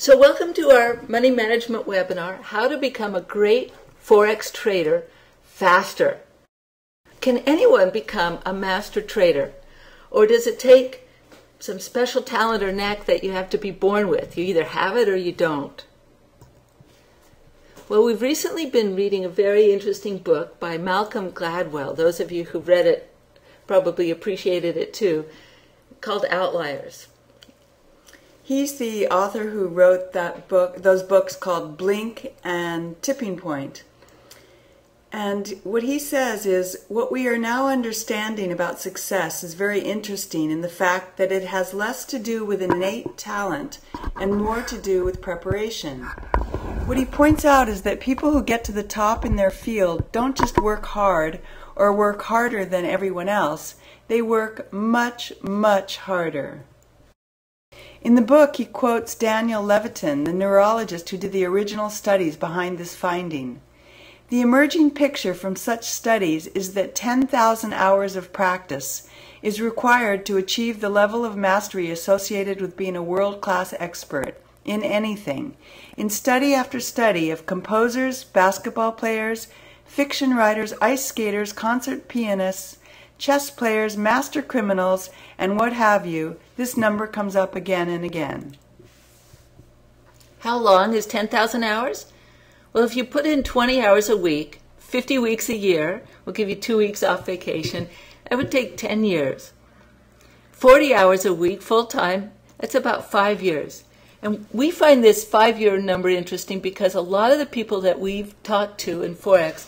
So welcome to our money management webinar, How to Become a Great Forex Trader Faster. Can anyone become a master trader? Or does it take some special talent or knack that you have to be born with? You either have it or you don't. Well, we've recently been reading a very interesting book by Malcolm Gladwell. Those of you who've read it probably appreciated it too, called Outliers. He's the author who wrote those books called Blink and Tipping Point. And what he says is, what we are now understanding about success is very interesting in the fact that it has less to do with innate talent and more to do with preparation. What he points out is that people who get to the top in their field don't just work hard or work harder than everyone else. They work much, much harder. In the book, he quotes Daniel Levitin, the neurologist who did the original studies behind this finding. The emerging picture from such studies is that 10,000 hours of practice is required to achieve the level of mastery associated with being a world-class expert in anything. In study after study of composers, basketball players, fiction writers, ice skaters, concert pianists, chess players, master criminals, and what have you, this number comes up again and again. How long is 10,000 hours? Well, if you put in 20 hours a week, 50 weeks a year, we'll give you 2 weeks off vacation, it would take 10 years. 40 hours a week, full-time, that's about 5 years. And we find this 5-year number interesting because a lot of the people that we've talked to in Forex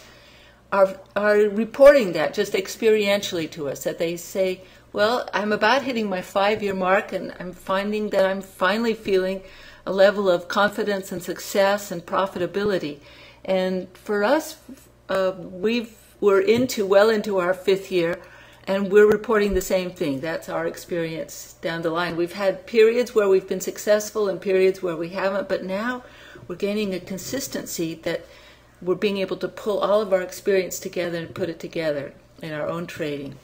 are reporting that just experientially to us, that they say, well, I'm about hitting my 5-year mark and I'm finding that I'm finally feeling a level of confidence and success and profitability. And for us, we're well into our 5th year, and we're reporting the same thing. That's our experience down the line. We've had periods where we've been successful and periods where we haven't, but now we're gaining a consistency that we're being able to pull all of our experience together and put it together in our own trading.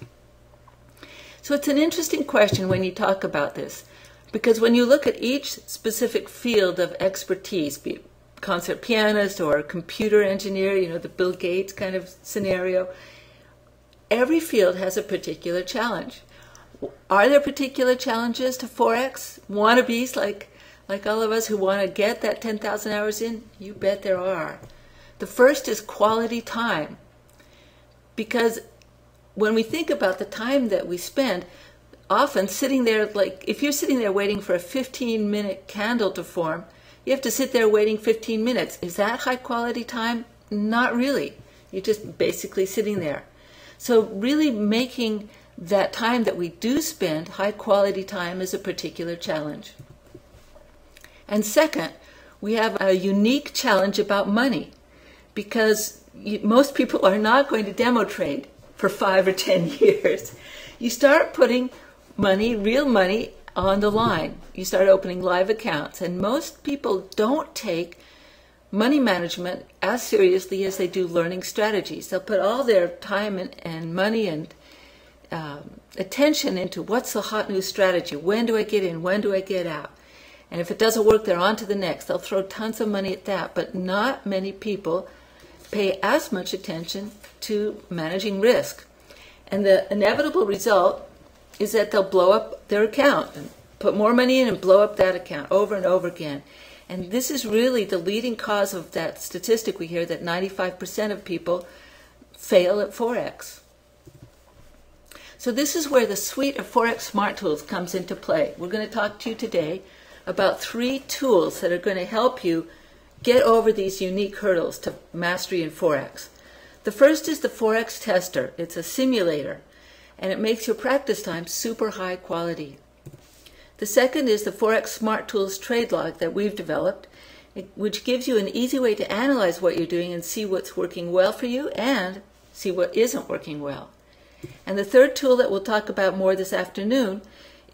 So it's an interesting question when you talk about this, because when you look at each specific field of expertise, be it concert pianist or computer engineer, the Bill Gates kind of scenario, every field has a particular challenge. Are there particular challenges to Forex? Wannabes like all of us who want to get that 10,000 hours in? You bet there are. The first is quality time, because when we think about the time that we spend, often sitting there, like if you're sitting there waiting for a 15-minute candle to form, you have to sit there waiting 15 minutes. Is that high quality time? Not really. You're just basically sitting there. So really making that time that we do spend high quality time is a particular challenge. And second, we have a unique challenge about money, because most people are not going to demo trade for 5 or 10 years. You start putting money, real money, on the line. You start opening live accounts, and most people don't take money management as seriously as they do learning strategies. They'll put all their time and money and attention into what's the hot new strategy, when do I get in, when do I get out, and if it doesn't work, they're on to the next. They'll throw tons of money at that, but not many people pay as much attention to managing risk. And the inevitable result is that they'll blow up their account and put more money in and blow up that account over and over again. And this is really the leading cause of that statistic we hear, that 95% of people fail at Forex. So this is where the suite of Forex Smart Tools comes into play. We're going to talk to you today about 3 tools that are going to help you get over these unique hurdles to mastery in Forex. The first is the Forex Tester. It's a simulator, and it makes your practice time super high quality. The second is the Forex Smart Tools Trade Log that we've developed, which gives you an easy way to analyze what you're doing and see what's working well for you and see what isn't working well. And the third tool that we'll talk about more this afternoon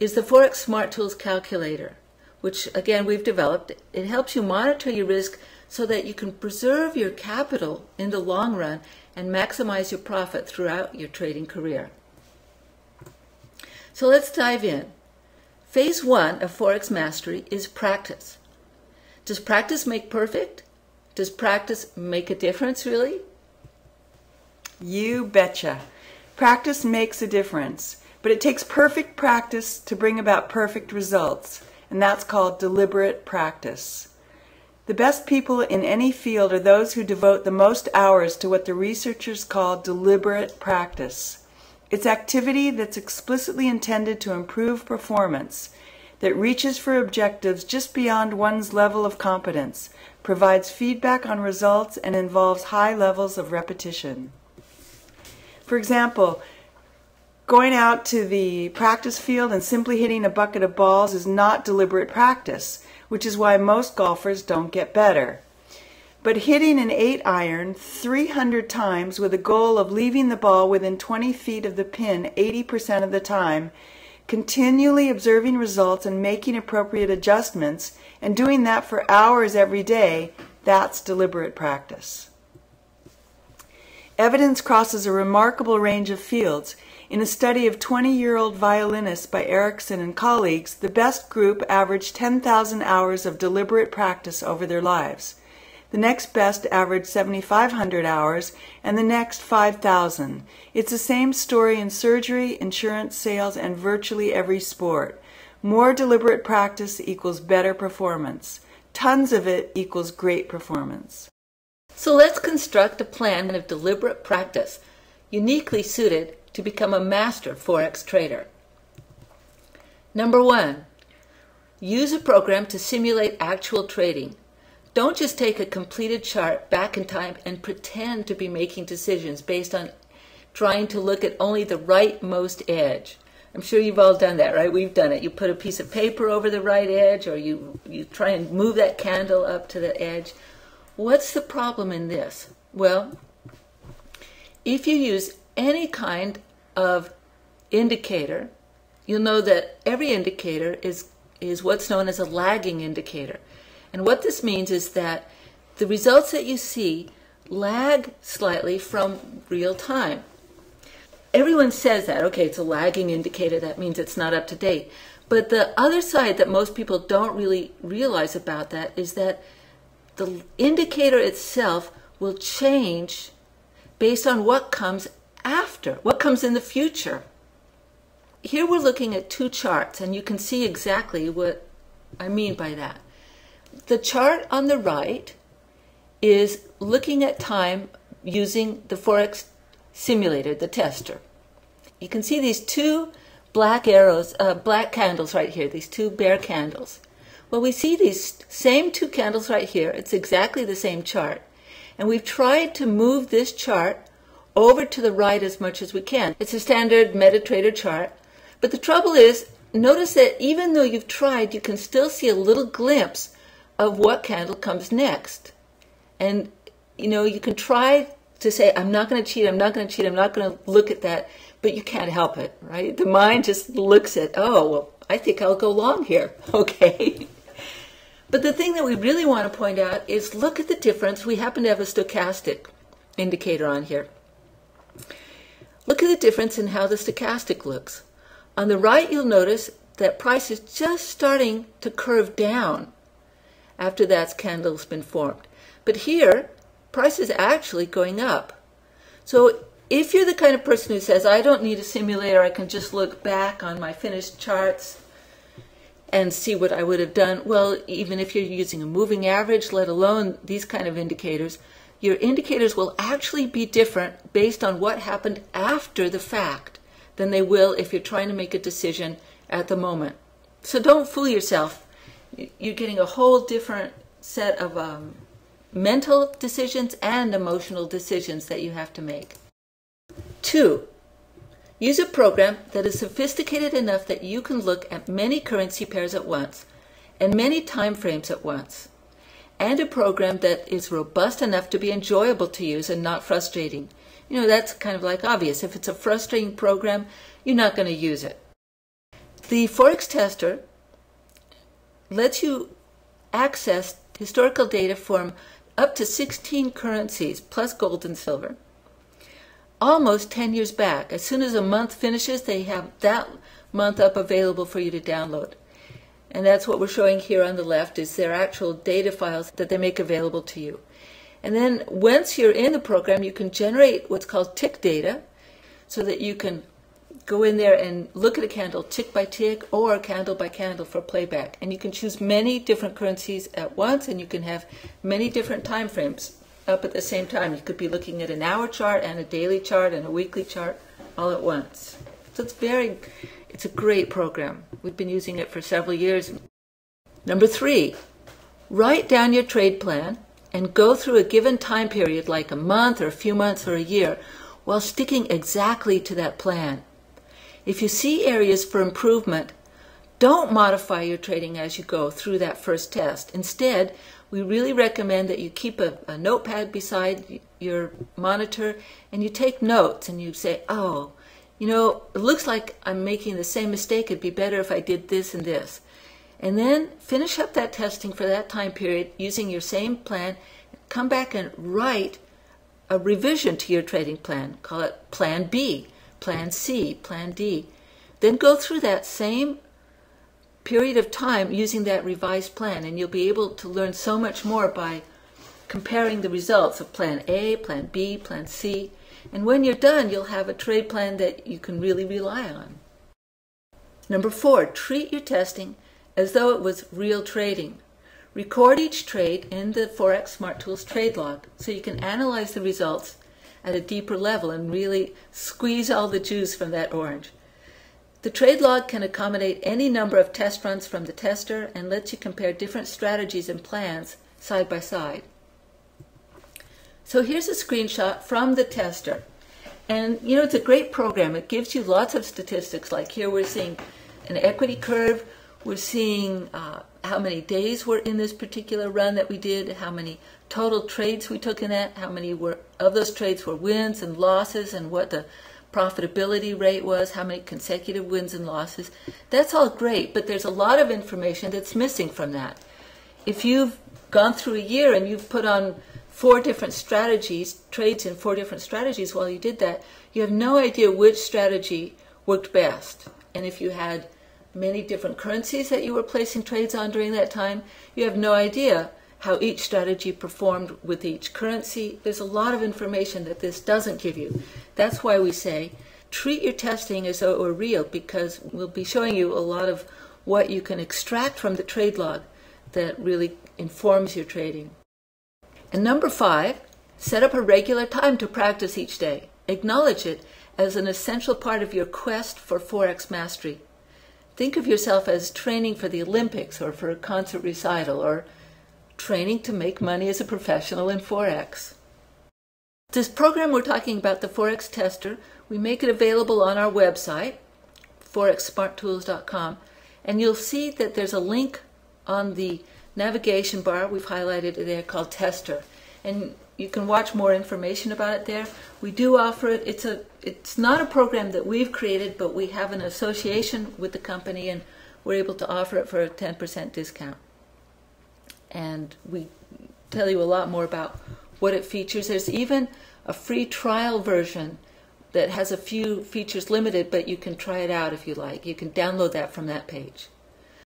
is the Forex Smart Tools Calculator, which again we've developed. It helps you monitor your risk so that you can preserve your capital in the long run and maximize your profit throughout your trading career. So let's dive in. Phase 1 of Forex Mastery is practice. Does practice make perfect? Does practice make a difference, really? You betcha. Practice makes a difference, but it takes perfect practice to bring about perfect results, and that's called deliberate practice. The best people in any field are those who devote the most hours to what the researchers call deliberate practice. It's activity that's explicitly intended to improve performance, that reaches for objectives just beyond one's level of competence, provides feedback on results, and involves high levels of repetition. For example, going out to the practice field and simply hitting a bucket of balls is not deliberate practice, which is why most golfers don't get better. But hitting an 8-iron 300 times with a goal of leaving the ball within 20 feet of the pin 80% of the time, continually observing results and making appropriate adjustments, and doing that for hours every day, that's deliberate practice. Evidence crosses a remarkable range of fields. In a study of 20-year-old violinists by Erickson and colleagues, the best group averaged 10,000 hours of deliberate practice over their lives. The next best averaged 7,500 hours, and the next 5,000. It's the same story in surgery, insurance, sales, and virtually every sport. More deliberate practice equals better performance. Tons of it equals great performance. So let's construct a plan of deliberate practice, uniquely suited to become a master Forex trader. Number 1, use a program to simulate actual trading. Don't just take a completed chart back in time and pretend to be making decisions based on trying to look at only the rightmost edge. I'm sure you've all done that, right? We've done it. You put a piece of paper over the right edge, or you try and move that candle up to the edge. What's the problem in this? Well, if you use any kind of indicator, you'll know that every indicator is what's known as a lagging indicator. And what this means is that the results that you see lag slightly from real time. Everyone says that, okay, it's a lagging indicator, that means it's not up to date. But the other side that most people don't really realize about that is that the indicator itself will change based on what comes after, what comes in the future. Here we're looking at two charts, and you can see exactly what I mean by that. The chart on the right is looking at time using the Forex simulator, the tester. You can see these two black arrows, black candles right here, these two bare candles. Well, we see these same two candles right here. It's exactly the same chart. And we've tried to move this chart over to the right as much as we can. It's a standard MetaTrader chart. But the trouble is, notice that even though you've tried, you can still see a little glimpse of what candle comes next. And, you know, you can try to say, I'm not going to cheat, I'm not going to cheat, I'm not going to look at that, but you can't help it, right? The mind just looks at, oh, well, I think I'll go long here, okay? But the thing that we really want to point out is look at the difference. We happen to have a stochastic indicator on here. Look at the difference in how the stochastic looks. On the right, you'll notice that price is just starting to curve down after that candle's been formed. But here, price is actually going up. So if you're the kind of person who says, I don't need a simulator, I can just look back on my finished charts and see what I would have done. Well, even if you're using a moving average, let alone these kind of indicators, your indicators will actually be different based on what happened after the fact than they will if you're trying to make a decision at the moment. So don't fool yourself. You're getting a whole different set of mental decisions and emotional decisions that you have to make. 2, use a program that is sophisticated enough that you can look at many currency pairs at once and many time frames at once, and a program that is robust enough to be enjoyable to use and not frustrating. You know, that's kind of like obvious. If it's a frustrating program, you're not going to use it. The Forex Tester lets you access historical data from up to 16 currencies, plus gold and silver, almost 10 years back. As soon as a month finishes, they have that month up available for you to download. And that's what we're showing here on the left is their actual data files that they make available to you. And then once you're in the program, you can generate what's called tick data so that you can go in there and look at a candle tick by tick or candle by candle for playback. And you can choose many different currencies at once, and you can have many different time frames up at the same time. You could be looking at an hour chart and a daily chart and a weekly chart all at once. So it's a great program. We've been using it for several years. Number 3, write down your trade plan and go through a given time period like a month or a few months or a year while sticking exactly to that plan. If you see areas for improvement, don't modify your trading as you go through that first test. Instead, we really recommend that you keep a notepad beside your monitor and you take notes and you say, oh, you know, it looks like I'm making the same mistake. It'd be better if I did this and this. And then finish up that testing for that time period using your same plan. Come back and write a revision to your trading plan. Call it Plan B, Plan C, Plan D. Then go through that same period of time using that revised plan, and you'll be able to learn so much more by comparing the results of Plan A, Plan B, Plan C. And when you're done, you'll have a trade plan that you can really rely on. Number 4, treat your testing as though it was real trading. Record each trade in the Forex Smart Tools trade log so you can analyze the results at a deeper level and really squeeze all the juice from that orange. The trade log can accommodate any number of test runs from the tester and lets you compare different strategies and plans side by side. So here's a screenshot from the tester. And you know, it's a great program. It gives you lots of statistics. Like here we're seeing an equity curve. We're seeing how many days were in this particular run that we did, how many total trades we took in that, how many of those trades were wins and losses, and what the profitability rate was, how many consecutive wins and losses. That's all great, but there's a lot of information that's missing from that. If you've gone through a year and you've put on 4 different strategies, trades in 4 different strategies while you did that, you have no idea which strategy worked best. And if you had many different currencies that you were placing trades on during that time, you have no idea how each strategy performed with each currency. There's a lot of information that this doesn't give you. That's why we say treat your testing as though it were real, because we'll be showing you a lot of what you can extract from the trade log that really informs your trading. And number 5, set up a regular time to practice each day. Acknowledge it as an essential part of your quest for Forex mastery. Think of yourself as training for the Olympics or for a concert recital or training to make money as a professional in Forex. This program we're talking about, the Forex Tester, we make it available on our website, forexsmarttools.com, and you'll see that there's a link on the navigation bar. We've highlighted it there called Tester, and you can watch more information about it there. We do offer it. It's not a program that we've created, but we have an association with the company, and we're able to offer it for a 10% discount. And we tell you a lot more about what it features. There's even a free trial version that has a few features limited, but you can try it out if you like. You can download that from that page.